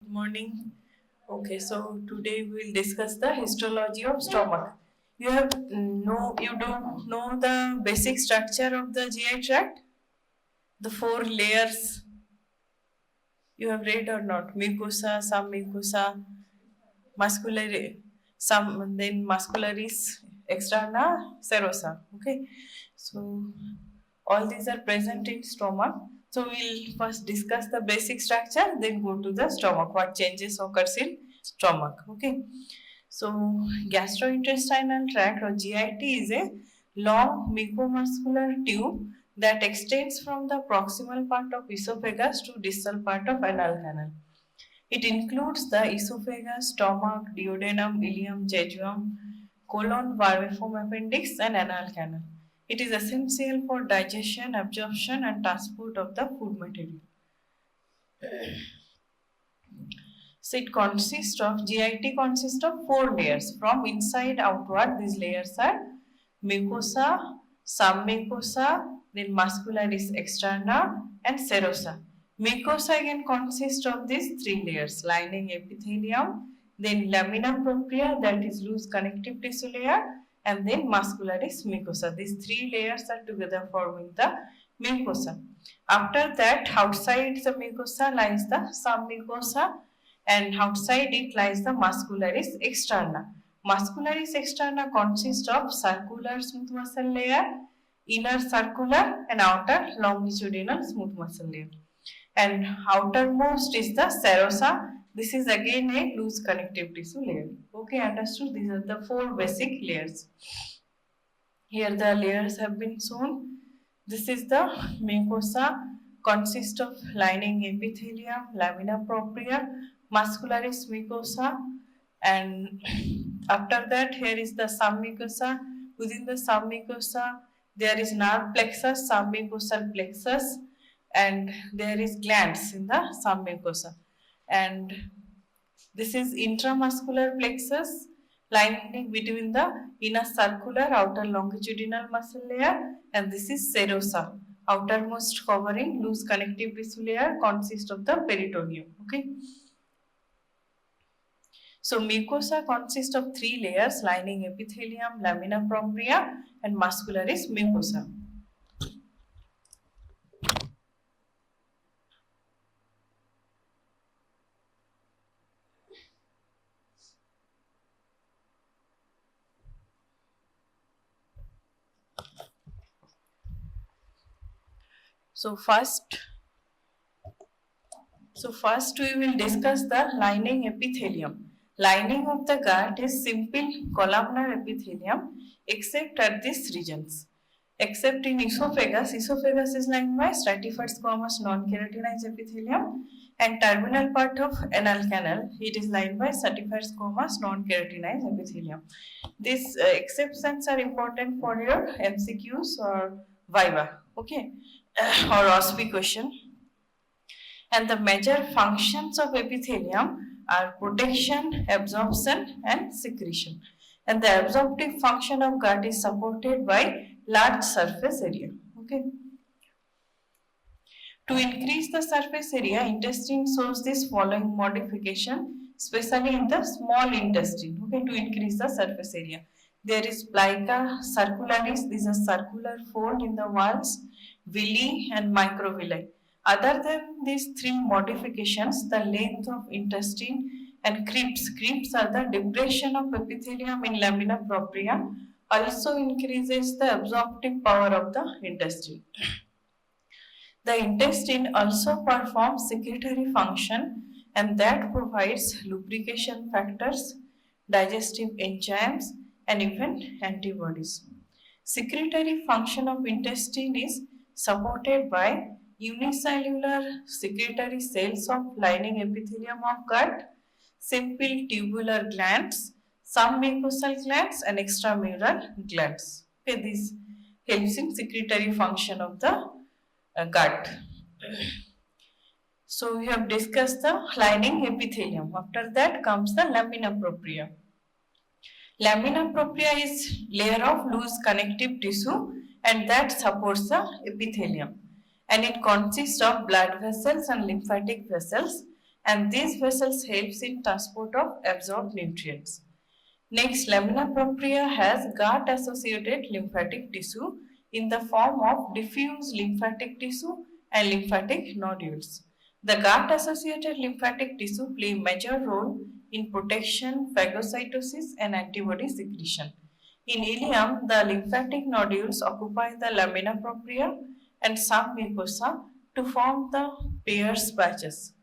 Good morning. Okay, so today we will discuss the histology of stomach. You don't know the basic structure of the GI tract, the four layers you have read or not? Mucosa, submucosa, muscular, some then muscularis externa, serosa. Okay, so all these are present in stomach. So we'll first discuss the basic structure, then go to the stomach. What changes occurs in stomach? Okay. So gastrointestinal tract or GIT is a long mucomuscular tube that extends from the proximal part of esophagus to distal part of anal canal. It includes the esophagus, stomach, duodenum, ileum, jejunum, colon, vermiform appendix, and anal canal. It is essential for digestion, absorption, and transport of the food material. So it consists of GIT consists of four layers. From inside outward, these layers are mucosa, submucosa, then muscularis externa, and serosa. Mucosa again consists of these three layers: lining epithelium, then lamina propria, that is loose connective tissue layer, and then muscularis mucosa. These three layers are together forming the mucosa. After that, outside the mucosa lies the submucosa, and outside it lies the muscularis externa. Muscularis externa consists of circular smooth muscle layer, inner circular and outer longitudinal smooth muscle layer. And outermost is the serosa. This is again a loose connective tissue layer. Okay, understood? These are the four basic layers. Here the layers have been shown. This is the mucosa, consists of lining epithelium, lamina propria, muscularis mucosa, and after that here is the submucosa. Within the submucosa there is nerve plexus, submucosal plexus, and there is glands in the submucosa. And this is intramuscular plexus lying between the inner circular outer longitudinal muscle layer, and this is serosa, outermost covering loose connective tissue layer, consists of the peritoneum. Okay. So mucosa consists of three layers: lining epithelium, lamina propria, and muscularis mucosa. So first we will discuss the lining epithelium. Lining of the gut is simple columnar epithelium except at these regions. Except in esophagus, esophagus is lined by stratified squamous non-keratinized epithelium, and terminal part of anal canal, it is lined by stratified squamous non-keratinized epithelium. These exceptions are important for your MCQs or Viva, okay, or OSPI question. And the major functions of epithelium are protection, absorption, and secretion. And the absorptive function of gut is supported by large surface area. Okay. To increase the surface area, intestine shows this following modification, especially in the small intestine. Okay, to increase the surface area. There is plica circularis, this is a circular fold in the walls, villi and microvilli. Other than these three modifications, the length of intestine and crypts are the depression of epithelium in lamina propria, also increases the absorptive power of the intestine. The intestine also performs secretory function, and that provides lubrication factors, digestive enzymes, and even antibodies. Secretory function of intestine is supported by unicellular secretory cells of lining epithelium of gut, simple tubular glands, some mucosal glands, and extramural glands. Okay, this helps in secretory function of the gut. So we have discussed the lining epithelium. After that comes the lamina propria. Lamina propria is layer of loose connective tissue and that supports the epithelium. And it consists of blood vessels and lymphatic vessels. and these vessels helps in transport of absorbed nutrients. Next, lamina propria has gut-associated lymphatic tissue in the form of diffuse lymphatic tissue and lymphatic nodules. The gut-associated lymphatic tissue play a major role in protection, phagocytosis, and antibody secretion. In ileum, the lymphatic nodules occupy the lamina propria and some mucosa to form the Peyer's patches.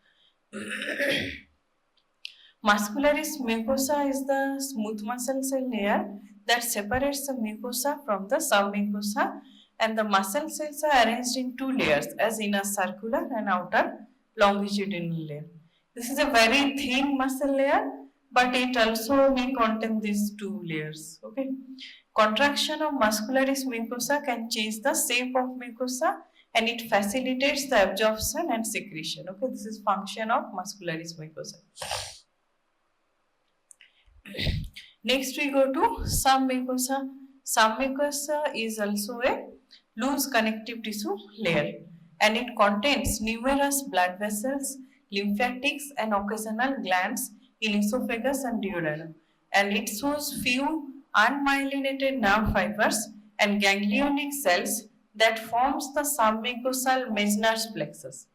Muscularis mucosa is the smooth muscle cell layer that separates the mucosa from the submucosa, and the muscle cells are arranged in two layers as inner circular and outer longitudinal layer. This is a very thin muscle layer, but it also may contain these two layers. Okay. Contraction of muscularis mucosa can change the shape of mucosa and it facilitates the absorption and secretion. Okay, this is function of muscularis mucosa. Next we go to submucosa. Submucosa is also a loose connective tissue layer and it contains numerous blood vessels, lymphatics and occasional glands in esophagus and duodenum, and it shows few unmyelinated nerve fibers and ganglionic cells that forms the submucosal Meissner's plexus,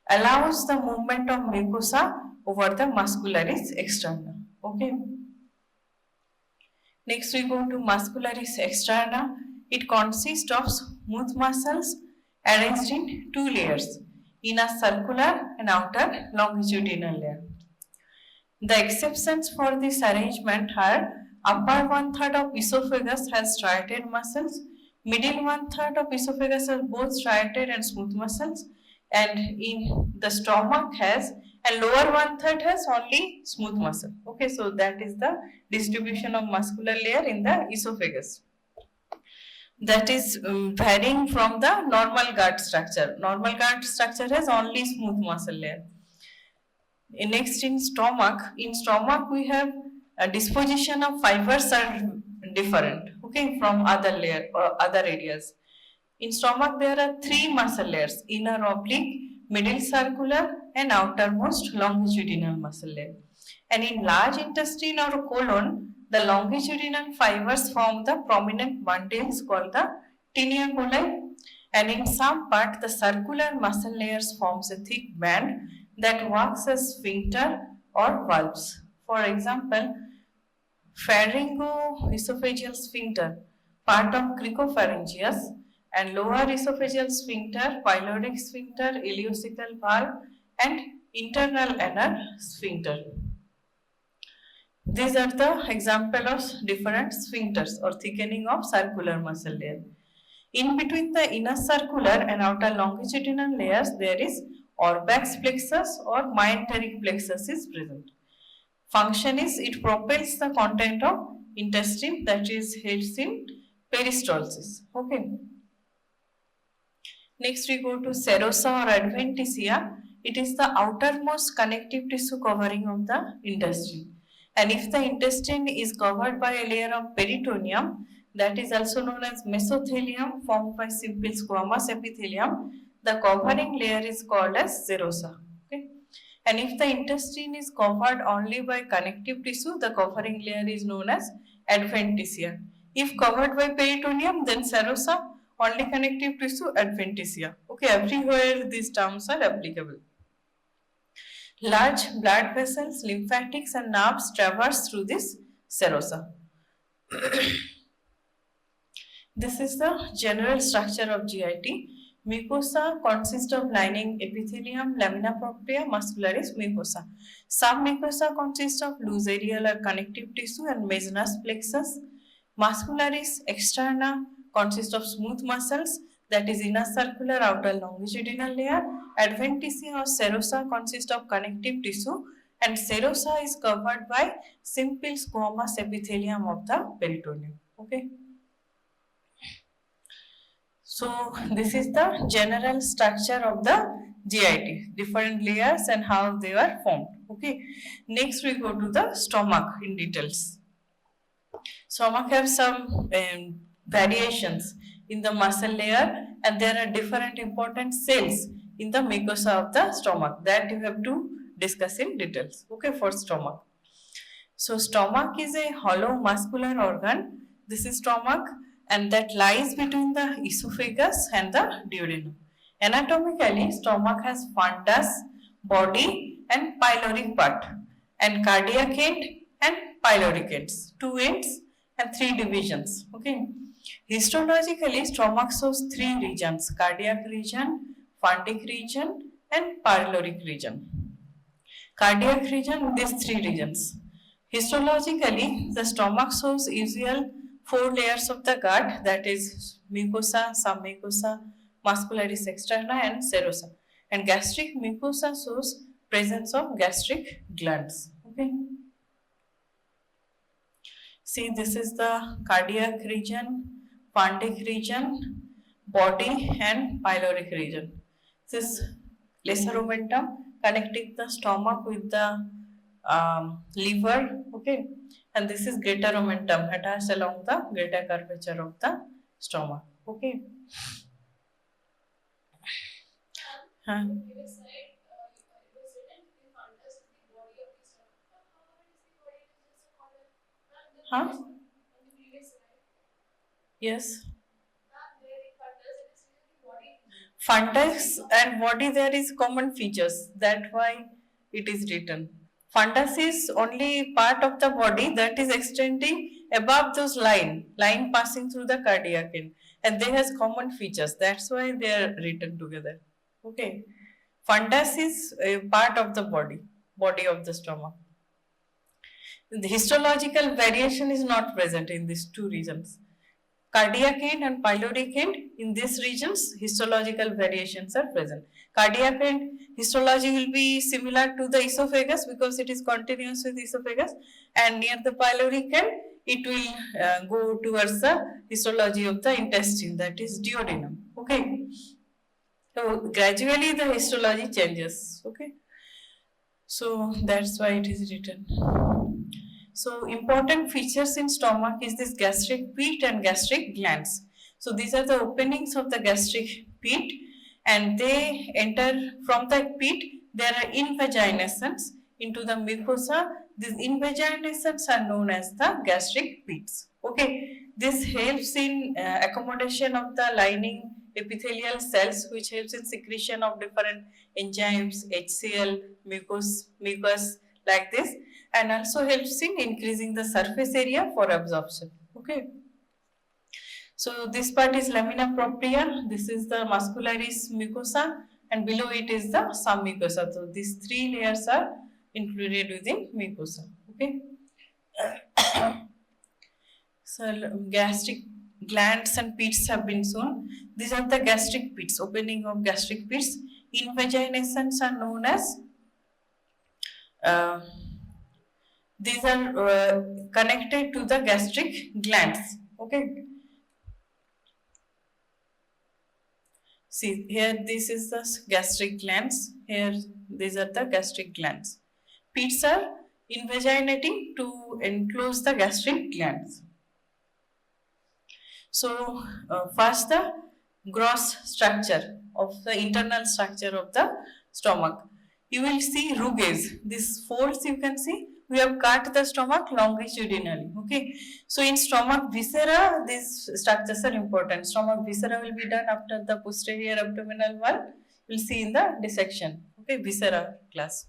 allows the movement of mucosa over the muscularis externa. Okay. Next we go to muscularis externa. It consists of smooth muscles arranged in two layers, inner circular and outer longitudinal layer. The exceptions for this arrangement are upper one-third of esophagus has striated muscles, middle one-third of esophagus has both striated and smooth muscles, and in the stomach has, and lower one-third has only smooth muscle. Okay, so that is the distribution of muscular layer in the esophagus. That is varying from the normal gut structure. Normal gut structure has only smooth muscle layer. Next, in stomach we have a disposition of fibers are different, okay, from other layer or other areas. In stomach there are three muscle layers: inner oblique, middle circular and outermost longitudinal muscle layer. And in large intestine or colon, the longitudinal fibers form the prominent bundles called the tinea coli, and in some part the circular muscle layers forms a thick band that works as sphincter or valves. For example, pharyngoesophageal sphincter, part of cricopharyngeus, and lower esophageal sphincter, pyloric sphincter, ileocecal valve, and internal anal sphincter. These are the example of different sphincters or thickening of circular muscle layer. In between the inner circular and outer longitudinal layers, there is Auerbach's plexus or myenteric plexus is present. Function is it propels the content of intestine, that is helps in peristalsis. Okay. Next we go to serosa or adventitia. It is the outermost connective tissue covering of the intestine. And if the intestine is covered by a layer of peritoneum, that is also known as mesothelium formed by simple squamous epithelium, the covering layer is called as serosa. Okay? And if the intestine is covered only by connective tissue, the covering layer is known as adventitia. If covered by peritoneum, then serosa, only connective tissue, adventitia. Okay, everywhere these terms are applicable. Large blood vessels, lymphatics and nerves traverse through this serosa. This is the general structure of GIT. Mucosa consists of lining epithelium, lamina propria, muscularis mucosa. Some mucosa consists of loose areolar connective tissue and Meissner's plexus. Muscularis externa consists of smooth muscles, that is inner circular, outer longitudinal layer. Adventitia or serosa consists of connective tissue and serosa is covered by simple squamous epithelium of the peritoneum. Okay. So this is the general structure of the GIT, different layers and how they are formed. Okay. Next we go to the stomach in details. Stomach have some variations in the muscle layer and there are different important cells in the mucosa of the stomach that you have to discuss in details. Okay, for stomach. So stomach is a hollow muscular organ. This is stomach and that lies between the esophagus and the duodenum. Anatomically, stomach has fundus, body and pyloric part and cardiac end and pyloric ends, two ends and three divisions. Okay. Histologically, stomach shows three regions: cardiac region, fundic region and pyloric region. Cardiac region, these three regions. Histologically, the stomach shows usual four layers of the gut, that is mucosa, submucosa, muscularis externa and serosa. And gastric mucosa shows presence of gastric glands. Okay. See, this is the cardiac region, fundic region, body and pyloric region. This lesser omentum connecting the stomach with the liver, okay, and this is greater omentum attached along the greater curvature of the stomach, okay. Huh? Huh? Yes. Fundus and body there is common features. That's why it is written. Fundus is only part of the body that is extending above those line passing through the cardiac end, and they has common features. That's why they are written together. Okay. Fundus is a part of the body of the stomach. The histological variation is not present in these two regions. Cardiac end and pyloric end, in these regions, histological variations are present. Cardiac end histology will be similar to the esophagus because it is continuous with esophagus, and near the pyloric end, it will go towards the histology of the intestine, that is duodenum. Okay. So gradually the histology changes. Okay. So that's why it is written. So important features in stomach is this gastric pit and gastric glands. So these are the openings of the gastric pit, and they enter from the pit. There are invaginations into the mucosa. These invaginations are known as the gastric pits. Okay, this helps in accommodation of the lining epithelial cells, which helps in secretion of different enzymes, HCl, mucus like this, and also helps in increasing the surface area for absorption. Okay. So this part is lamina propria, this is the muscularis mucosa, and below it is the submucosa. So these three layers are included within mucosa. Okay. So gastric glands and pits have been shown. These are the gastric pits, opening of gastric pits. Invaginations are known as these are connected to the gastric glands. Okay. See here, this is the gastric glands. Here, these are the gastric glands. Pits are invaginating to enclose the gastric glands. So first the gross structure of the internal structure of the stomach. You will see rugae. These folds you can see. We have cut the stomach longitudinally. Okay. So in stomach viscera, these structures are important. Stomach viscera will be done after the posterior abdominal wall. You will see in the dissection. Okay, viscera class.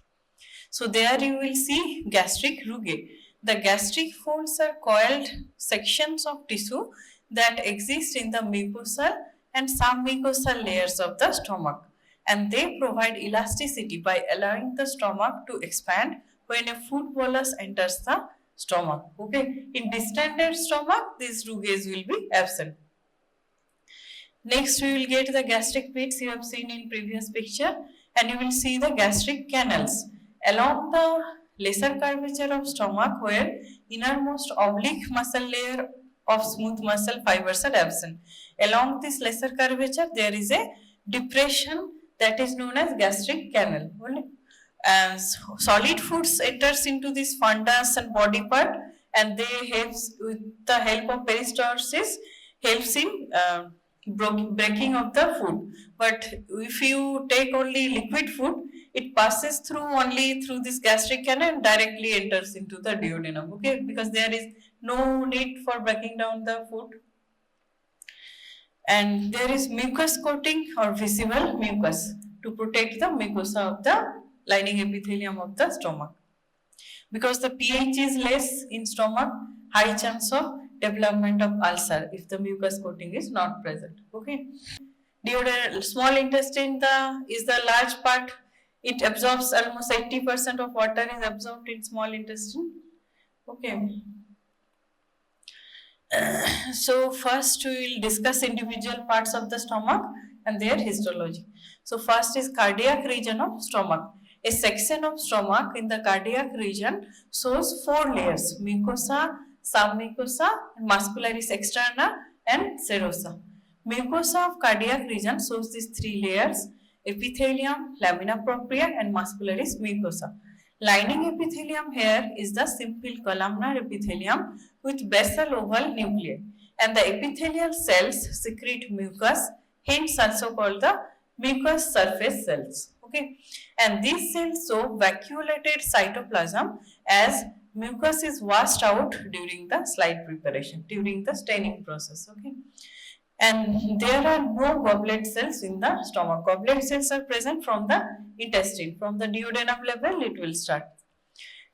So there you will see gastric rugae. The gastric folds are coiled sections of tissue that exist in the mucosal and submucosal layers of the stomach, and they provide elasticity by allowing the stomach to expand when a food bolus enters the stomach. Okay, in distended stomach, these rugae will be absent. Next, we will get the gastric pits you have seen in previous picture, and you will see the gastric canals along the lesser curvature of stomach, where innermost oblique muscle layer of smooth muscle fibers are absent. Along this lesser curvature, there is a depression that is known as gastric canal. As solid foods enters into this fundus and body part, and they helps with the help of peristalsis helps in breaking of the food. But if you take only liquid food, it passes through only through this gastric canal and directly enters into the duodenum. Okay, because there is no need for breaking down the food. And there is mucus coating or visible mucus to protect the mucosa of the lining epithelium of the stomach. Because the pH is less in stomach, high chance of development of ulcer if the mucus coating is not present. Okay. Small intestine is the large part. It absorbs almost 80% of water is absorbed in small intestine. Okay. So first we will discuss individual parts of the stomach and their histology. So first is cardiac region of stomach. A section of stomach in the cardiac region shows 4 layers: mucosa, submucosa, muscularis externa and serosa. Mucosa of cardiac region shows these 3 layers: epithelium, lamina propria and muscularis mucosa. Lining epithelium here is the simple columnar epithelium with basal oval nuclei, and the epithelial cells secrete mucus, hence also called the mucous surface cells. Okay, and these cells show vacuolated cytoplasm as mucus is washed out during the slide preparation, during the staining process. Okay, and there are no goblet cells in the stomach. Goblet cells are present from the intestine. From the duodenum level, it will start.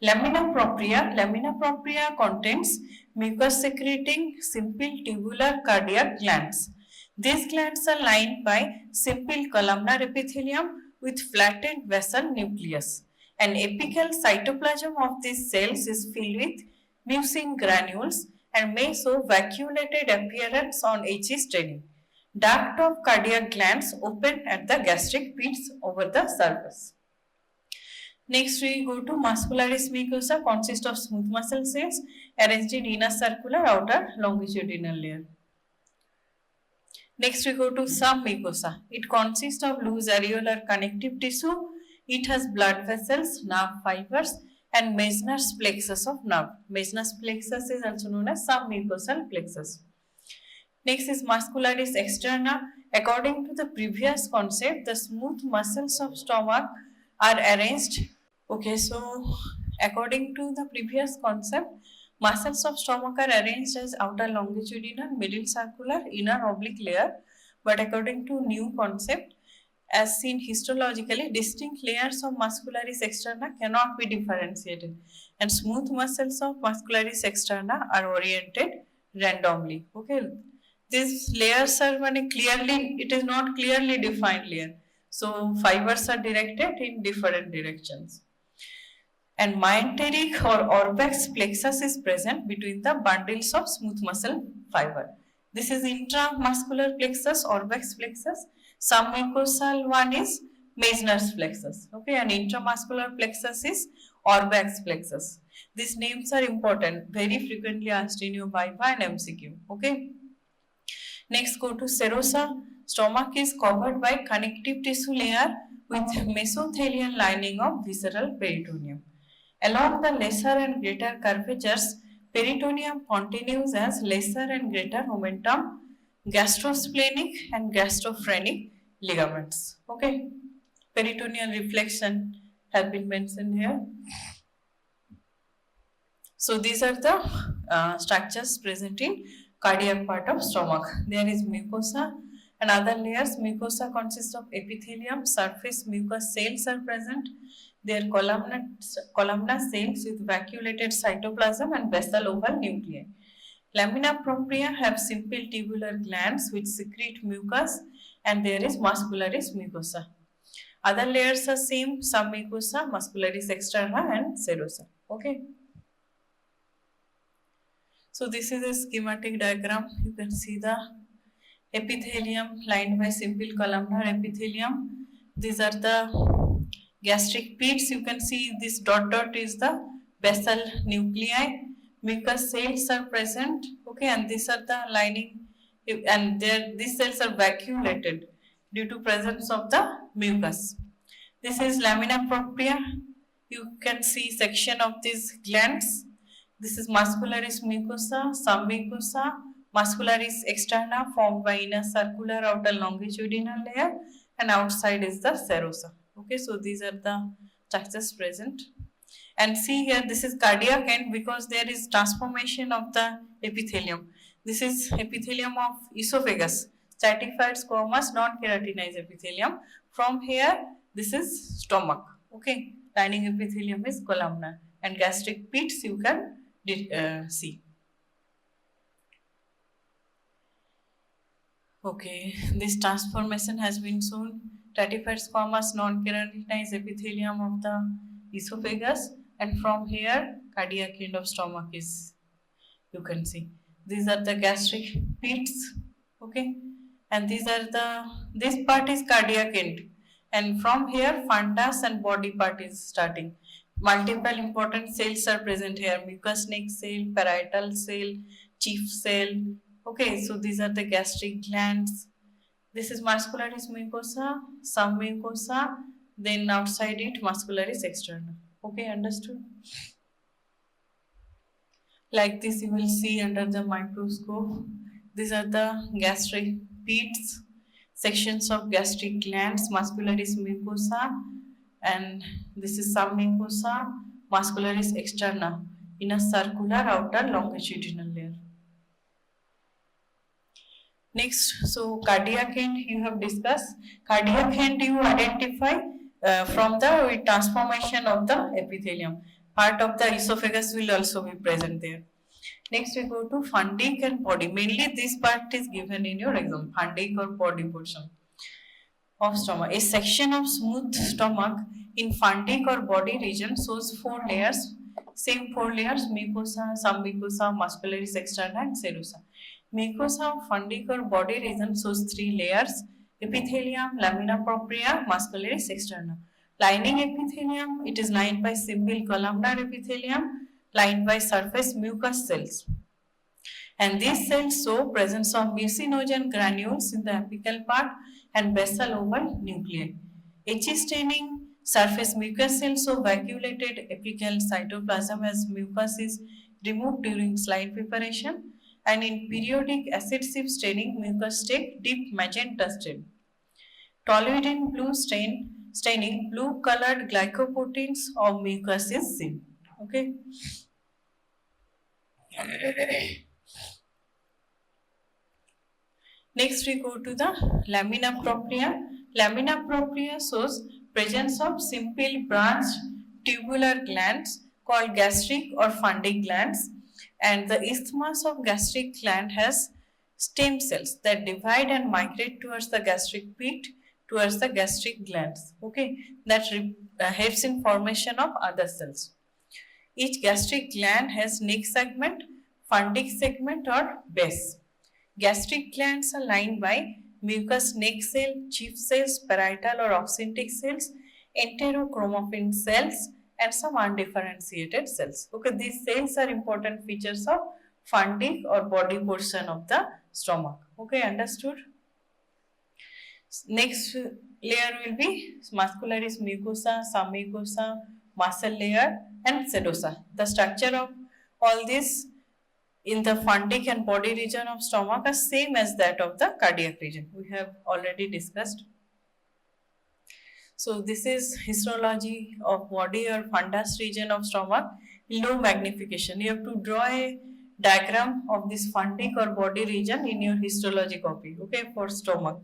Lamina propria contains mucus secreting simple tubular cardiac glands. These glands are lined by simple columnar epithelium with flattened basal nucleus. An apical cytoplasm of these cells is filled with mucin granules and may show vacuolated appearance on HE staining. Duct of cardiac glands open at the gastric pits over the surface. Next, we go to muscularis mucosa, consists of smooth muscle cells arranged in inner circular, outer longitudinal layer. Next, we go to submucosa. It consists of loose areolar connective tissue. It has blood vessels, nerve fibers, and Meissner's plexus of nerve. Meissner's plexus is also known as submucosal plexus. Next is muscularis externa. According to the previous concept, the smooth muscles of stomach are arranged. Okay, so according to the previous concept, muscles of stomach are arranged as outer longitudinal, middle circular, inner oblique layer. But according to new concept, as seen histologically, distinct layers of muscularis externa cannot be differentiated, and smooth muscles of muscularis externa are oriented randomly. Okay, these layers are clearly, it is not clearly defined layer. So fibers are directed in different directions. And myenteric or orbex plexus is present between the bundles of smooth muscle fiber. This is intramuscular plexus, orbex plexus. Submucosal one is Meissner's plexus. Okay, and intramuscular plexus is orbex plexus. These names are important, very frequently asked in your Viva and MCQ. Okay. Next, go to serosa. Stomach is covered by connective tissue layer with mesothelial lining of visceral peritoneum. Along the lesser and greater curvatures, peritoneum continues as lesser and greater momentum, gastrosplenic and gastrophrenic ligaments. Okay, peritoneal reflection have been mentioned here. So these are the structures present in cardiac part of stomach. There is mucosa and other layers. Mucosa consists of epithelium, surface mucous cells are present. They are columnar cells with vacuolated cytoplasm and basal oval nuclei. Lamina propria have simple tubular glands which secrete mucus, and there is muscularis mucosa. Other layers are same: submucosa, muscularis externa and serosa. Okay. So this is a schematic diagram. You can see the epithelium lined by simple columnar epithelium. These are the gastric pits. You can see this dot is the basal nuclei. Mucous cells are present. Okay, and these are the lining, and these cells are vacuolated due to presence of the mucus. This is lamina propria. You can see section of these glands. This is muscularis mucosa, submucosa, muscularis externa formed by inner circular, outer longitudinal layer, and outside is the serosa. Okay, so these are the structures present. And see here, this is cardiac end because there is transformation of the epithelium. This is epithelium of esophagus, stratified squamous non-keratinized epithelium. From here, this is stomach. Okay, lining epithelium is columnar, and gastric pits you can see. Okay, this transformation has been shown. Stratified squamous non-keratinized epithelium of the esophagus, and from here cardiac end of stomach is, you can see. These are the gastric pits. Okay, and this part is cardiac end, and from here fundus and body part is starting. Multiple important cells are present here: mucous neck cell, parietal cell, chief cell. Okay, so these are the gastric glands. This is muscularis mucosa, submucosa, then outside it muscularis externa. Okay, understood? Like this you will see under the microscope. These are the gastric pits, sections of gastric glands, muscularis mucosa, and this is submucosa, muscularis externa in a circular outer longitudinal layer. Next, so cardiac end you have discussed. Cardiac end you identify from the transformation of the epithelium. Part of the esophagus will also be present there. Next we go to fundic and body. Mainly this part is given in your exam, fundic or body portion of stomach. A section of smooth stomach in fundic or body region shows 4 layers. Same 4 layers: mucosa, submucosa, muscularis externa and serosa. Mucosa of fundic or body region shows 3 layers: epithelium, lamina propria, muscularis externa. Lining epithelium, it is lined by simple columnar epithelium lined by surface mucous cells. And these cells show presence of mucinogen granules in the apical part and basal oval nuclei. H staining surface mucous cells show vacuolated apical cytoplasm as mucus is removed during slide preparation, and in periodic acid sieve staining mucus take deep magenta stain. Toluidine blue staining blue colored glycoproteins of mucus is seen. Okay. Next we go to the lamina propria. Lamina propria shows presence of simple branched tubular glands called gastric or fundic glands, and the isthmus of gastric gland has stem cells that divide and migrate towards the gastric pit, towards the gastric glands. Okay, that helps in formation of other cells. Each gastric gland has neck segment, fundic segment or base. Gastric glands are lined by mucous neck cell, chief cells, parietal or oxyntic cells, enterochromaffin cells, and some undifferentiated cells. Okay, these cells are important features of fundic or body portion of the stomach. Okay, understood? Next layer will be muscularis mucosa, submucosa, muscle layer, and sedosa. The structure of all this in the fundic and body region of stomach are same as that of the cardiac region. We have already discussed. So this is histology of body or fundus region of stomach. Low magnification. You have to draw a diagram of this fundic or body region in your histology copy. Okay, for stomach.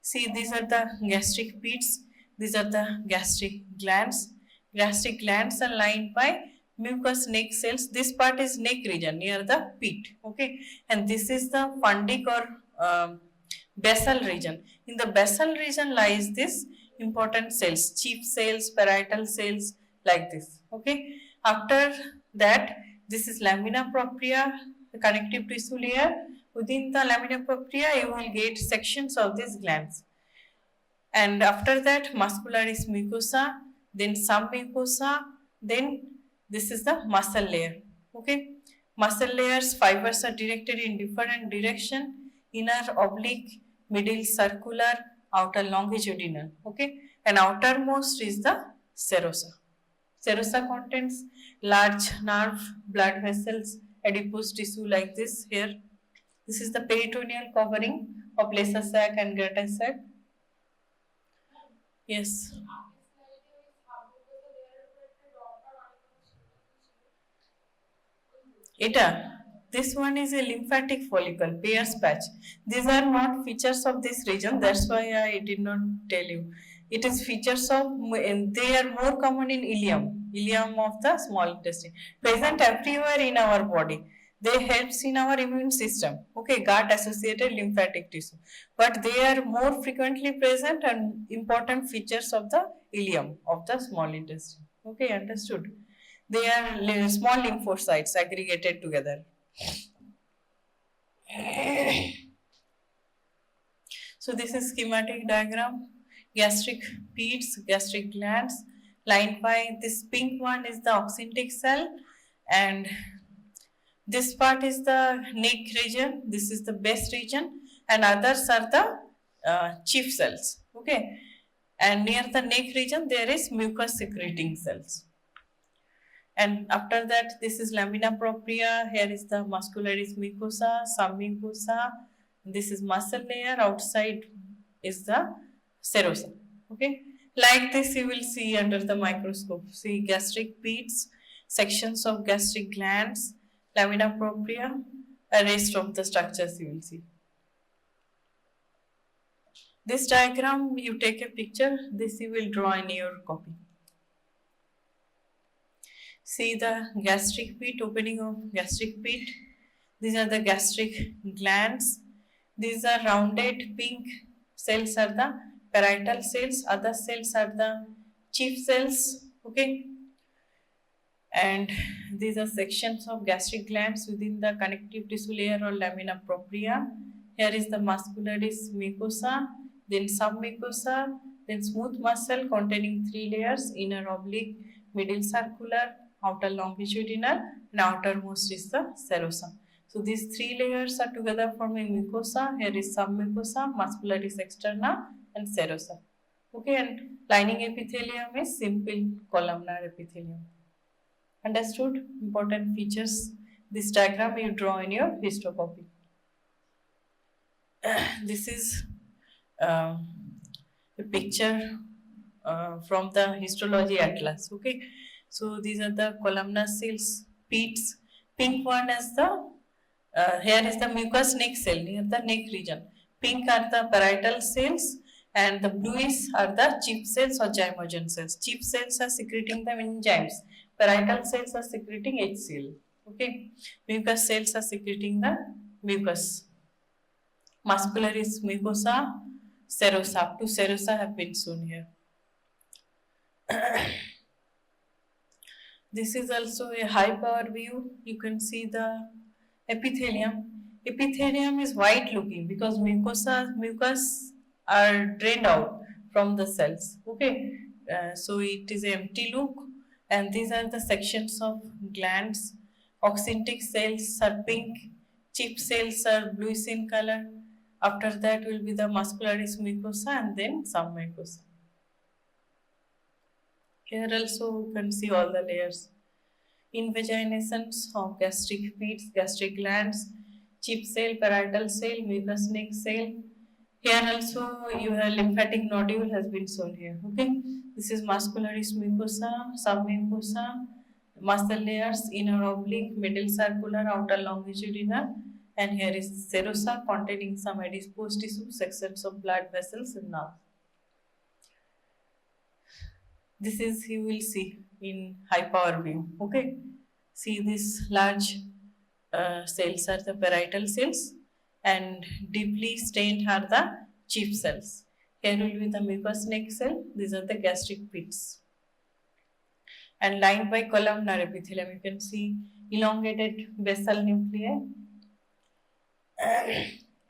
See, these are the gastric pits. These are the gastric glands. Gastric glands are lined by mucous neck cells. This part is neck region near the pit. Okay, and this is the fundic or basal region. In the basal region lies this important cells, chief cells, parietal cells, like this. Okay, after that, this is lamina propria, the connective tissue layer. Within the lamina propria, you will get sections of these glands. And after that, muscularis mucosa, then submucosa, then this is the muscle layer. Okay, muscle layers fibers are directed in different direction: inner oblique, middle circular, outer longitudinal. Okay, and outermost is the serosa. Serosa contains large nerve, blood vessels, adipose tissue like this here. This is the peritoneal covering of lesser sac and greater sac. Yes. This one is a lymphatic follicle, Peyer's patch. These are not features of this region. That's why I did not tell you. It is features of, and they are more common in ileum of the small intestine. Present everywhere in our body. They helps in our immune system. Okay, gut associated lymphatic tissue. But they are more frequently present and important features of the ileum of the small intestine. Okay, understood. They are small lymphocytes aggregated together. So this is schematic diagram. Gastric pedes, gastric glands, lined by this pink one is the oxyntic cell, and this part is the neck region. This is the base region, and others are the chief cells. Okay, and near the neck region there is mucus secreting cells. And after that, this is lamina propria. Here is the muscularis mucosa, submucosa. This is muscle layer. Outside is the serosa. Okay, like this you will see under the microscope. See gastric pedes, sections of gastric glands, lamina propria, a rest of the structures you will see. This diagram you take a picture. This you will draw in your copy. See the gastric pit, opening of gastric pit. These are the gastric glands. These are rounded pink cells are the parietal cells. Other cells are the chief cells. Okay. And these are sections of gastric glands within the connective tissue layer or lamina propria. Here is the muscularis mucosa, then submucosa, then smooth muscle containing three layers, inner oblique, middle circular, outer longitudinal, and outermost is the serosa. So these three layers are together forming mucosa. Here is submucosa, muscularis externa, and serosa. Okay, and lining epithelium is simple columnar epithelium. Understood? Important features. This diagram you draw in your histocopy. This is a picture from the histology atlas. Okay, so these are the columnar cells, pits. Pink one is the here is the mucous neck cell near the neck region. Pink are the parietal cells, and the bluish are the chief cells or zymogen cells. Chief cells are secreting the enzymes. Parietal cells are secreting HCl. Okay, mucous cells are secreting the mucus. Muscularis mucosa, serosa. Up to serosa have been shown here. This is also a high power view. You can see the epithelium. Epithelium is white looking because mucus are drained out from the cells. Okay, so it is empty look, and these are the sections of glands. Oxyntic cells are pink, chip cells are bluish in color. After that will be the muscularis mucosa and then submucosa. Here also you can see all the layers. Invaginations of gastric pedes, gastric glands, chip cell, parietal cell, mucous neck cell. Here also you have lymphatic nodule has been shown here. Okay, this is muscularis mucosa, submucosa, muscle layers, inner oblique, middle circular, outer longitudinal, and here is serosa containing some adipose tissue, sections of blood vessels and nerves. This is you will see in high power view. Okay, see this large cells are the parietal cells, and deeply stained are the chief cells. Here will be the mucous neck cell. These are the gastric pits, and lined by columnar epithelium. You can see elongated basal nuclei,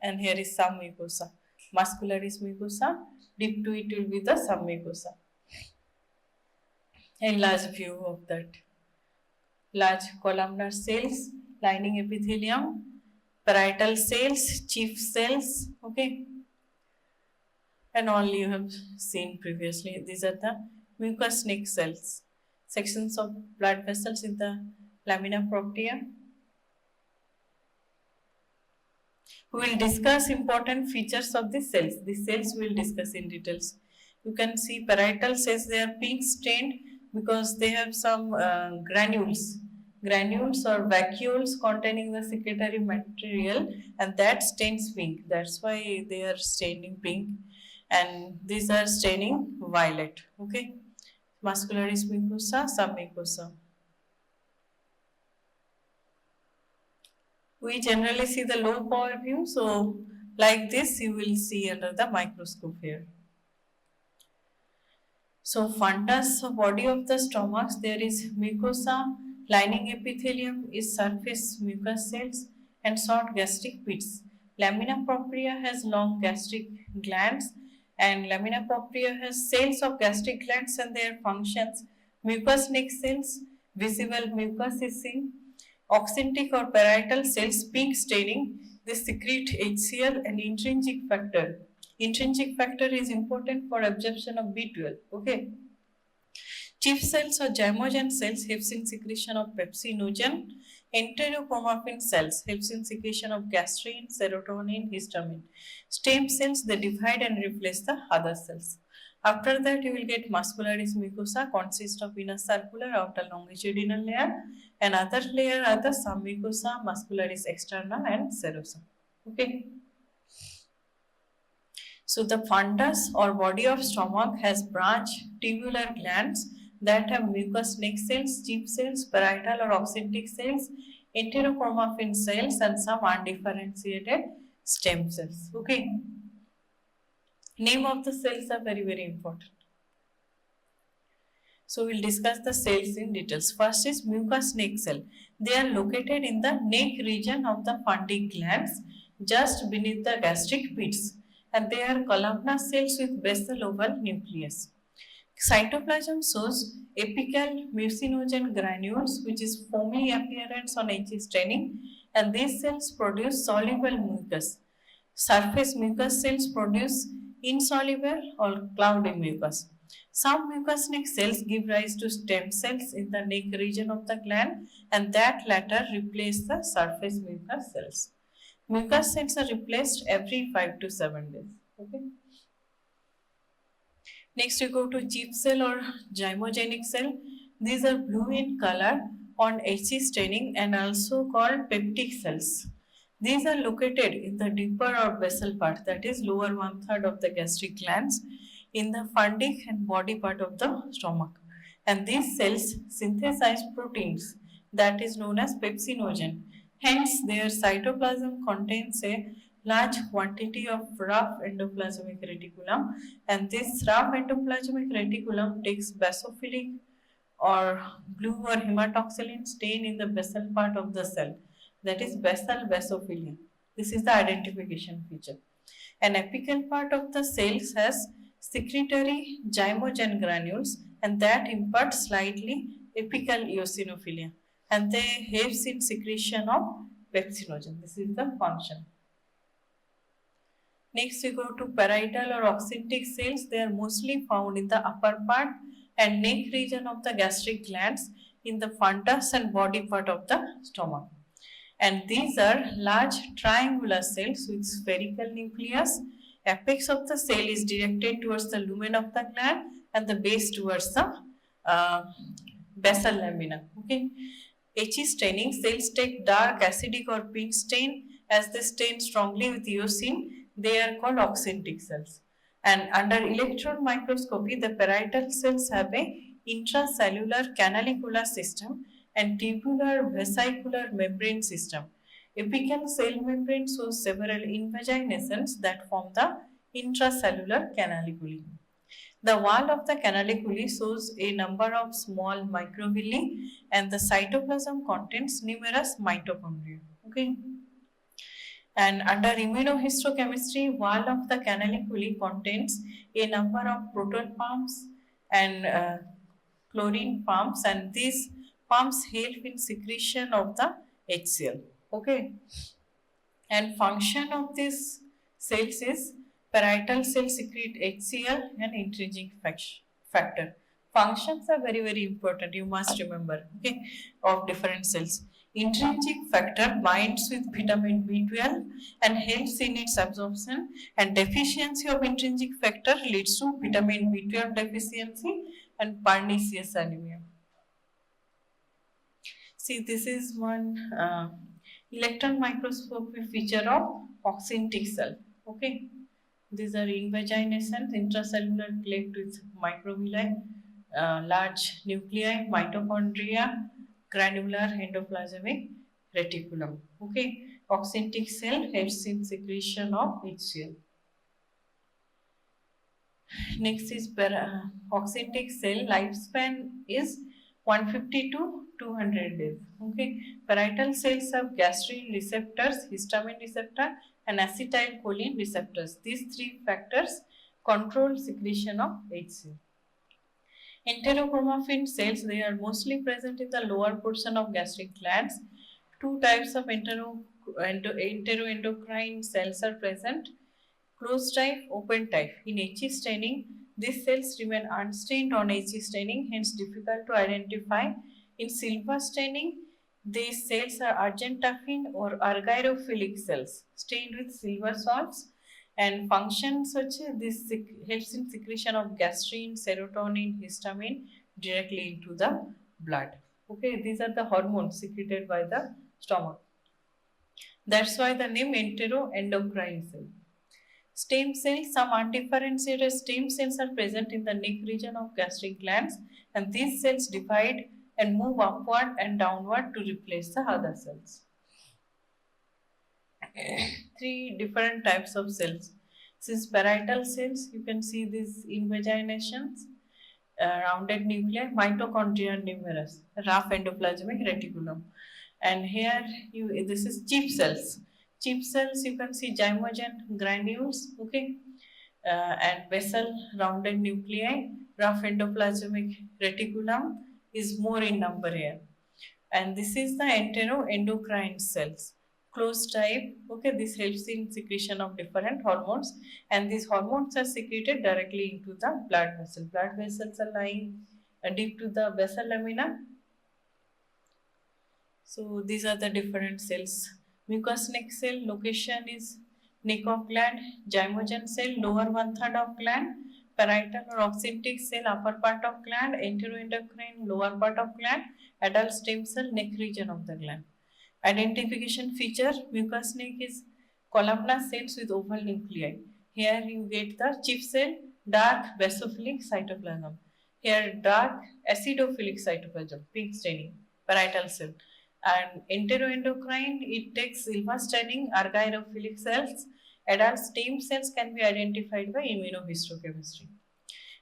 and here is submucosa. Muscularis mucosa. Deep to it will be the submucosa. A large view of that. Large columnar cells lining epithelium, parietal cells, chief cells, okay, and all you have seen previously. These are the mucous neck cells, sections of blood vessels in the lamina propria. We will discuss important features of these cells. These cells we will discuss in details. You can see parietal cells, they are pink stained because they have some granules or vacuoles containing the secretory material, and that stains pink. That's why they are staining pink, and these are staining violet. Okay, muscularis mucosa, submucosa. We generally see the low power view, so like this you will see under the microscope here. So fundus, so body of the stomach, there is mucosa, lining epithelium is surface mucous cells and short gastric pits. Lamina propria has long gastric glands, and lamina propria has cells of gastric glands and their functions. Mucous neck cells, visible mucus is seen. Oxyntic or parietal cells, pink staining, they secrete HCl and intrinsic factor. Intrinsic factor is important for absorption of B12. Okay. Chief cells or zymogen cells helps in secretion of pepsinogen. Enterochromaffin cells helps in secretion of gastrin, serotonin, histamine. Stem cells, they divide and replace the other cells. After that, you will get muscularis mucosa, consists of inner circular, outer longitudinal layer, and other layer are the submucosa, muscularis externa, and serosa. Okay. So the fundus or body of stomach has branch tubular glands that have mucous neck cells, chief cells, parietal or oxyntic cells, enterochromaffin cells, and some undifferentiated stem cells. Okay. Name of the cells are very important. So we'll discuss the cells in details. First is mucous neck cell. They are located in the neck region of the fundic glands, just beneath the gastric pits, and they are columnar cells with basal oval nucleus. Cytoplasm shows apical mucinogen granules, which is foamy appearance on H staining, and these cells produce soluble mucus. Surface mucus cells produce insoluble or cloudy mucus. Some mucous neck cells give rise to stem cells in the neck region of the gland, and that latter replace the surface mucus cells. Mucus cells are replaced every 5 to 7 days. Okay. Next, we go to chief cell or zymogenic cell. These are blue in color on HC staining and also called peptic cells. These are located in the deeper or basal part, that is lower 1/3 of the gastric glands, in the fundic and body part of the stomach. And these cells synthesize proteins that is known as pepsinogen. Hence, their cytoplasm contains a large quantity of rough endoplasmic reticulum, and this rough endoplasmic reticulum takes basophilic or blue or hematoxylin stain in the basal part of the cell, that is basal basophilia. This is the identification feature. An apical part of the cells has secretory zymogen granules, and that imparts slightly apical eosinophilia, and they helps in secretion of pepsinogen. This is the function. Next, we go to parietal or oxyntic cells. They are mostly found in the upper part and neck region of the gastric glands, in the fundus and body part of the stomach. And these are large triangular cells with spherical nucleus. Apex of the cell is directed towards the lumen of the gland and the base towards the basal lamina. Okay. HE staining, cells take dark acidic or pink stain. As they stain strongly with eosin, they are called oxyntic cells. And under electron microscopy, the parietal cells have a intracellular canalicular system and tubular vesicular membrane system. Apical cell membrane shows several invaginations that form the intracellular canaliculi. The wall of the canaliculi shows a number of small microvilli, and the cytoplasm contains numerous mitochondria. Okay. And under immunohistochemistry, wall of the canaliculi contains a number of proton pumps and chlorine pumps, and these pumps help in secretion of the HCl. Okay. And function of these cells is parietal cells secrete HCl and intrinsic factor. Functions are very important. You must remember. Okay, of different cells. Intrinsic factor binds with vitamin B12 and helps in its absorption, and deficiency of intrinsic factor leads to vitamin B12 deficiency and pernicious anemia. See, this is one electron microscopy feature of oxyntic cell. Okay, these are invaginations, intracellular plate with microvilli, large nuclei, mitochondria, granular endoplasmic reticulum. Okay, oxyntic cell helps in secretion of HCl. Next is oxyntic cell lifespan is 150 to 200 days. Okay, parietal cells have gastrin receptors, histamine receptor, and acetylcholine receptors. These three factors control secretion of HCl. Enterochromaffin cells, they are mostly present in the lower portion of gastric glands. Two types of enteroendocrine cells are present: closed type, open type. In HE staining, these cells remain unstained on HE staining, hence difficult to identify. In silver staining, these cells are argentaffin or argyrophilic cells stained with silver salts, and functions such as this helps in secretion of gastrin, serotonin, histamine directly into the blood. Okay, these are the hormones secreted by the stomach. That's why the name enteroendocrine cell. Stem cells, some undifferentiated stem cells are present in the neck region of gastric glands, and these cells divide and move upward and downward to replace the other cells. Three different types of cells. Since parietal cells, you can see these invaginations, rounded nuclei, mitochondria numerous, rough endoplasmic reticulum. And here this is chief cells. Chief cells, you can see zymogen granules, okay, and basal rounded nuclei, rough endoplasmic reticulum is more in number here. And this is the enteroendocrine cells. Closed type, okay, this helps in secretion of different hormones, and these hormones are secreted directly into the blood vessel. Blood vessels are lying deep to the basal lamina. So these are the different cells. Mucous neck cell, location is neck of gland. Zymogen cell, lower one third of gland. Parietal or oxyntic cell, upper part of gland. Enteroendocrine, lower part of gland. Adult stem cell, neck region of the gland. Identification feature, mucous neck is columnar cells with oval nuclei. Here you get the chief cell, dark basophilic cytoplasm. Here dark acidophilic cytoplasm, pink staining, parietal cell. And enteroendocrine, it takes silver staining, argyrophilic cells. Adult stem cells can be identified by immunohistochemistry.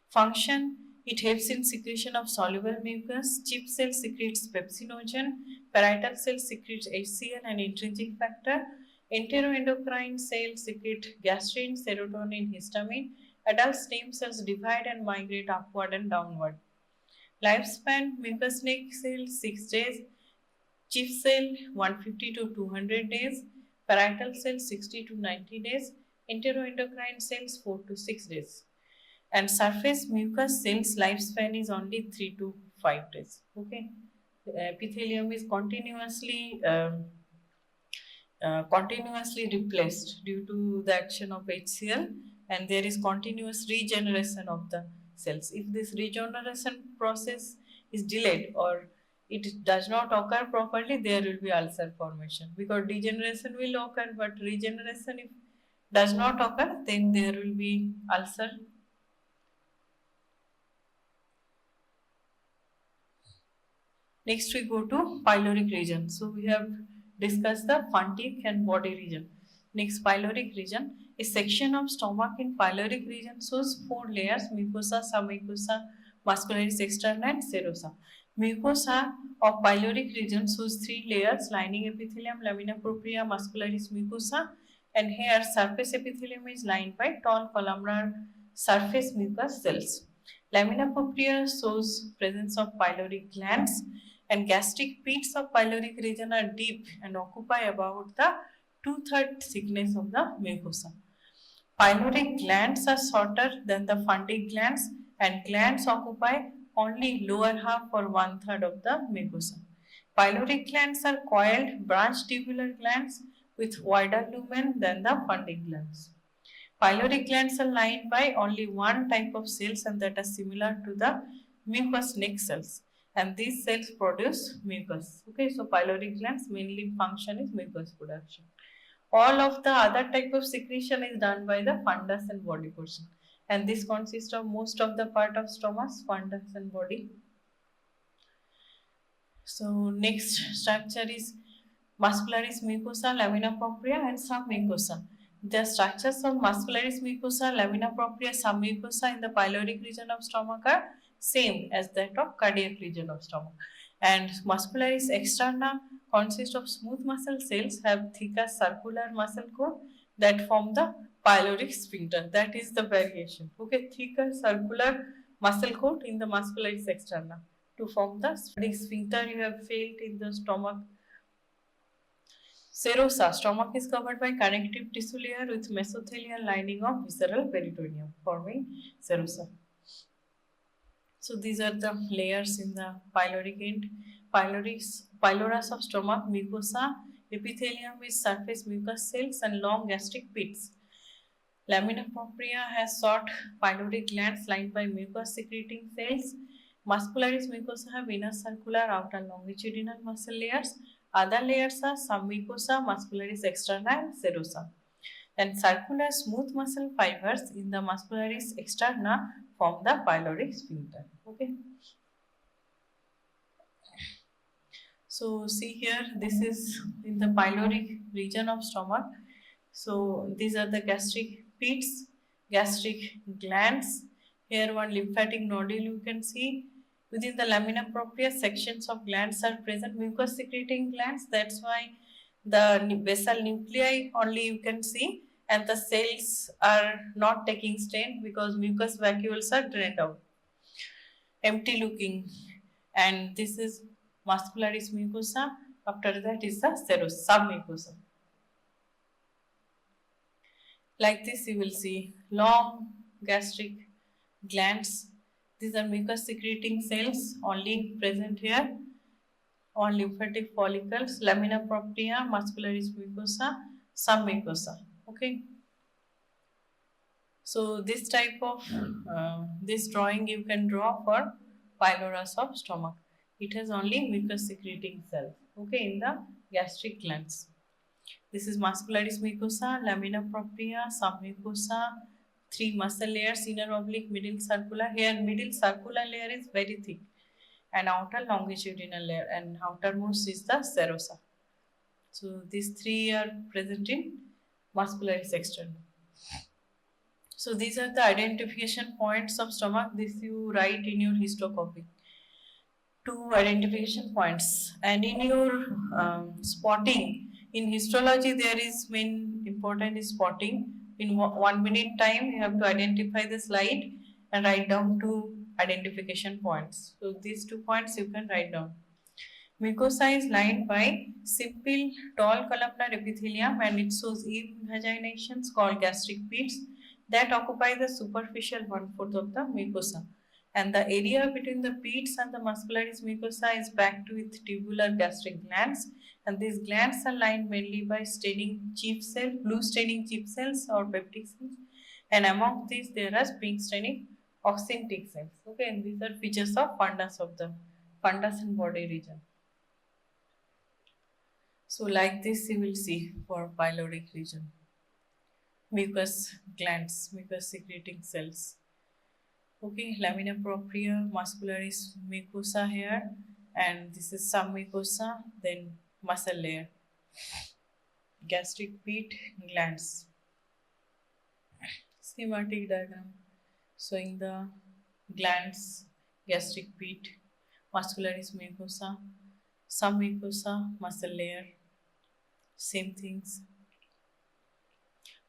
Function, it helps in secretion of soluble mucus. Chief cell secretes pepsinogen. Parietal cell secretes HCl and intrinsic factor. Enteroendocrine cells secrete gastrin, serotonin, histamine. Adult stem cells divide and migrate upward and downward. Lifespan, mucous neck cell 6 days. Chief cell 150 to 200 days. Parietal cell 60 to 90 days. Enteroendocrine cells 4 to 6 days. And surface mucous cells lifespan is only 3 to 5 days. Okay, epithelium is continuously replaced due to the action of HCl, and there is continuous regeneration of the cells. If this regeneration process is delayed or it does not occur properly, there will be ulcer formation, because degeneration will occur, but regeneration if does not occur, then there will be ulcer. Next we go to pyloric region. So we have discussed the fundic and body region. Next, pyloric region. A section of stomach in pyloric region shows 4 layers: mucosa, submucosa, muscularis externa and serosa. Mucosa of pyloric region shows 3 layers: lining epithelium, lamina propria, muscularis mucosa, and here surface epithelium is lined by tall columnar surface mucous cells. Lamina propria shows presence of pyloric glands, and gastric pits of pyloric region are deep and occupy about the 2/3 thickness of the mucosa. Pyloric glands are shorter than the fundic glands, and glands occupy only lower half or 1/3 of the mucosa. Pyloric glands are coiled branched tubular glands with wider lumen than the funding glands. Pyloric glands are lined by only one type of cells and that are similar to the mucous neck cells. And these cells produce mucus. Okay, so pyloric glands mainly function is mucus production. All of the other type of secretion is done by the fundus and body portion. And this consists of most of the part of stomach, fundus and body. So next structure is muscularis mucosa, lamina propria and submucosa. The structures of muscularis mucosa, lamina propria, submucosa in the pyloric region of stomach are same as that of cardiac region of stomach. And muscularis externa consists of smooth muscle cells, have thicker circular muscle coat that form the pyloric sphincter. That is the variation. Okay, thicker circular muscle coat in the muscularis externa to form the sphincter you have felt in the stomach. Serosa. Stomach is covered by connective tissue layer with mesothelial lining of visceral peritoneum, forming serosa. So these are the layers in the pyloric end. Pylorus of stomach, mucosa, epithelium with surface mucous cells and long gastric pits. Lamina propria has short pyloric glands lined by mucus secreting cells. Muscularis mucosa have inner circular, outer longitudinal muscle layers. Other layers are submucosa, muscularis externa, and serosa. And circular smooth muscle fibers in the muscularis externa form the pyloric sphincter. Okay. So see here, this is in the pyloric region of stomach. So these are the gastric pits, gastric glands. Here one lymphatic nodule you can see. Within the lamina propria, sections of glands are present, mucus secreting glands. That's why the basal nuclei only you can see, and the cells are not taking stain because mucus vacuoles are drained out. Empty looking. And this is muscularis mucosa. After that is the submucosa. Like this you will see long gastric glands. These are mucus secreting cells only present here on lymphatic follicles, lamina propria, muscularis mucosa, submucosa. Okay. So this type of this drawing you can draw for pylorus of stomach. It has only mucus secreting cells. Okay, in the gastric glands. This is muscularis mucosa, lamina propria, submucosa, three muscle layers, inner oblique, middle circular. Here middle circular layer is very thick and outer longitudinal layer, and outermost is the serosa. So these three are present in muscularis externum. So these are the identification points of stomach. This you write in your histocopy. Two identification points, and in your spotting in histology there is main important is spotting. In 1 minute time you have to identify the slide and write down two identification points. So these 2 points you can write down. Mucosa is lined by simple tall columnar epithelium and it shows invaginations called gastric pits that occupy the superficial 1/4 of the mucosa. And the area between the pits and the muscularis mucosa is packed with tubular gastric glands, and these glands are lined mainly by staining chip cells, blue staining chip cells or peptic cells, and among these there are pink staining oxyntic cells. Okay, and these are features of fundus and body region. So like this you will see for pyloric region. Mucus glands, mucus secreting cells. Okay, lamina propria, muscularis mucosa here, and this is submucosa, then muscle layer. Gastric pit, glands. Schematic diagram showing the glands, gastric pit, muscularis mucosa, submucosa, muscle layer. Same things.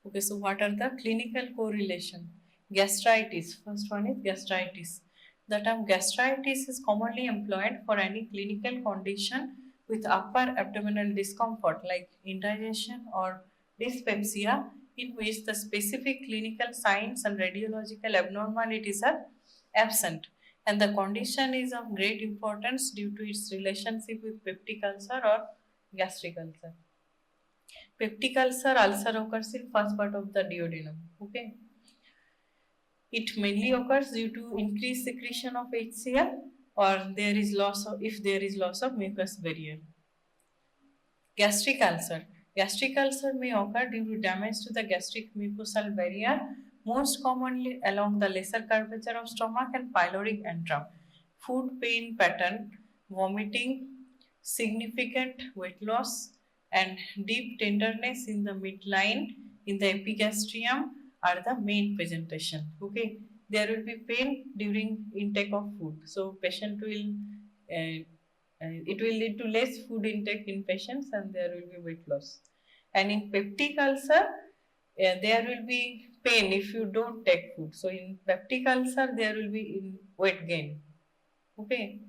Okay, so what are the clinical correlation? Gastritis. First one is gastritis. The term gastritis is commonly employed for any clinical condition with upper abdominal discomfort like indigestion or dyspepsia, in which the specific clinical signs and radiological abnormalities are absent, and the condition is of great importance due to its relationship with peptic ulcer or gastric ulcer. Peptic ulcer occurs in first part of the duodenum. Okay, it mainly occurs due to increased secretion of HCl or there is loss of if there is loss of mucous barrier. Gastric ulcer. Gastric ulcer may occur due to damage to the gastric mucosal barrier, most commonly along the lesser curvature of stomach and pyloric antrum. Food pain pattern, vomiting, significant weight loss, and deep tenderness in the midline in the epigastrium are the main presentation. Okay, there will be pain during intake of food, so patient will uh, it will lead to less food intake in patients and there will be weight loss. And in peptic ulcer, there will be pain if you don't take food. So in peptic ulcer, there will be in weight gain. Okay,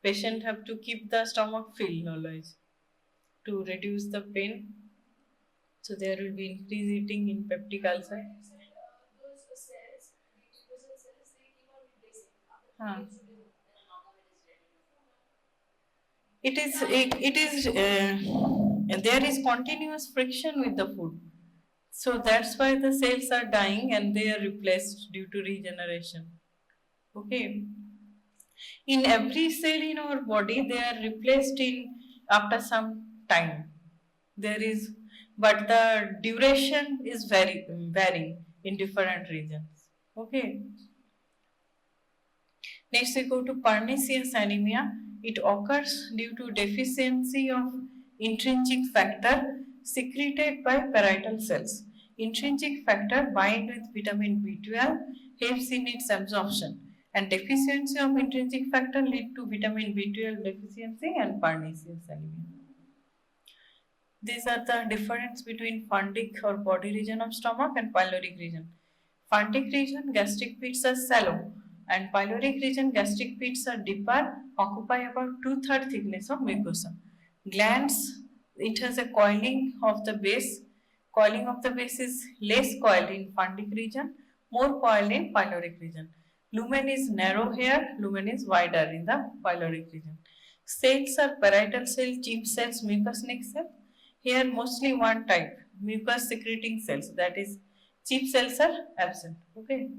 patient have to keep the stomach filled knowledge to reduce the pain. So there will be increased eating in peptic ulcer. Huh. There is continuous friction with the food, so that's why the cells are dying and they are replaced due to regeneration. Okay, in every cell in our body they are replaced in after some time. There is, but the duration is varying in different regions. Okay, next we go to pernicious anemia. It occurs due to deficiency of intrinsic factor secreted by parietal cells. Intrinsic factor bind with vitamin B12, helps in its absorption, and deficiency of intrinsic factor lead to vitamin B12 deficiency and pernicious anemia. These are the difference between fundic or body region of stomach and pyloric region. Fundic region, gastric pits are shallow, and pyloric region, gastric pits are deeper, occupy about 2/3 thickness of mucosa. Glands, it has a coiling of the base. Coiling of the base is less coiled in fundic region, more coiled in pyloric region. Lumen is narrow here, lumen is wider in the pyloric region. Cells are parietal cell, chief cells, mucous neck cell. Here mostly one type, mucus secreting cells, that is chief cells are absent. Okay.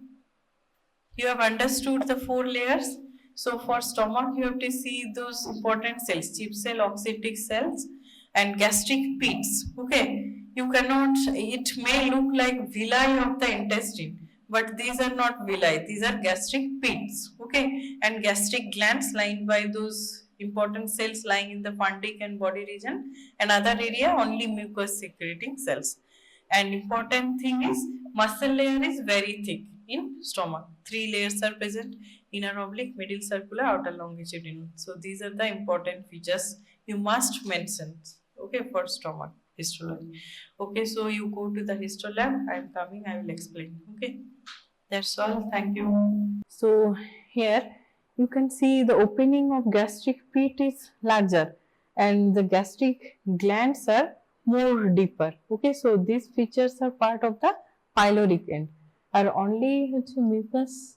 You have understood the 4 layers. So for stomach, you have to see those important cells, chief cell, oxytic cells, and gastric pits. Okay. You cannot, it may look like villi of the intestine, but these are not villi, these are gastric pits. Okay. And gastric glands lined by those important cells lying in the fundic and body region. Another area, only mucus secreting cells. And important thing is muscle layer is very thick in stomach. 3 layers are present: inner oblique, middle circular, outer longitudinal. So these are the important features you must mention. Okay, for stomach histology. Okay, so you go to the histolab. I am coming. I will explain. Okay, that's all. Thank you. So here you can see the opening of gastric pit is larger and the gastric glands are more deeper. Okay, so these features are part of the pyloric end. Are only mucus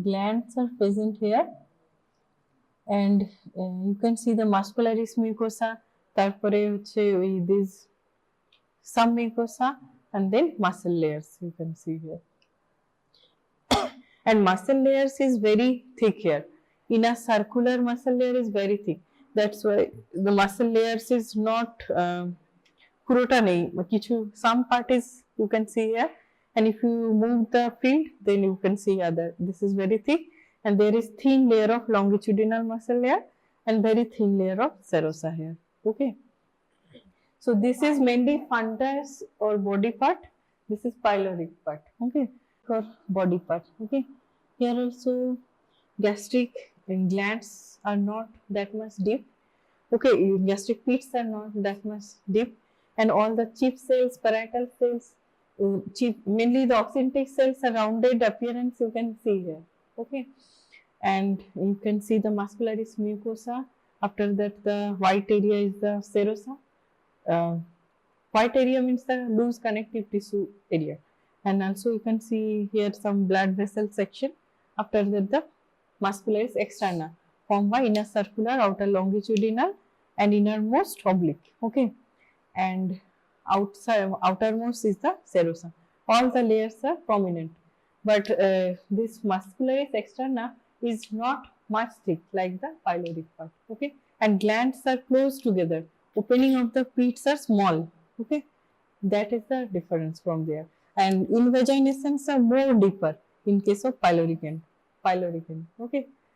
glands are present here, and you can see the muscularis mucosa, তারপরে হচ্ছে ওই this some mucosa and then muscle layers you can see here. And muscle layers is very thick here. Inner circular muscle layer is very thick. That's why the muscle layers is not পুরোটা নেই, কিছু some part is you can see here, and if you move the field then you can see other. This is very thick and there is thin layer of longitudinal muscle layer and very thin layer of serosa here. Okay, so this is mainly fundus or body part, this is pyloric part. Okay, or body part. Okay, here also gastric glands are not that much deep. Okay, gastric pits are not that much deep, and all the chief cells, parietal cells, mainly the oxyntic cells, are rounded appearance you can see here. Okay, and you can see the muscularis mucosa. After that, the white area is the serosa. White area means the loose connective tissue area, and also you can see here some blood vessel section. After that, the muscularis externa, formed by inner circular, outer longitudinal, and innermost oblique. Okay, and outermost is the serosa. All the layers are prominent, but this muscularis externa is not much thick like the pyloric part. Okay, and glands are close together. Opening of the pits are small. Okay, that is the difference from there. And invaginations are more deeper in case of pyloric end. Okay,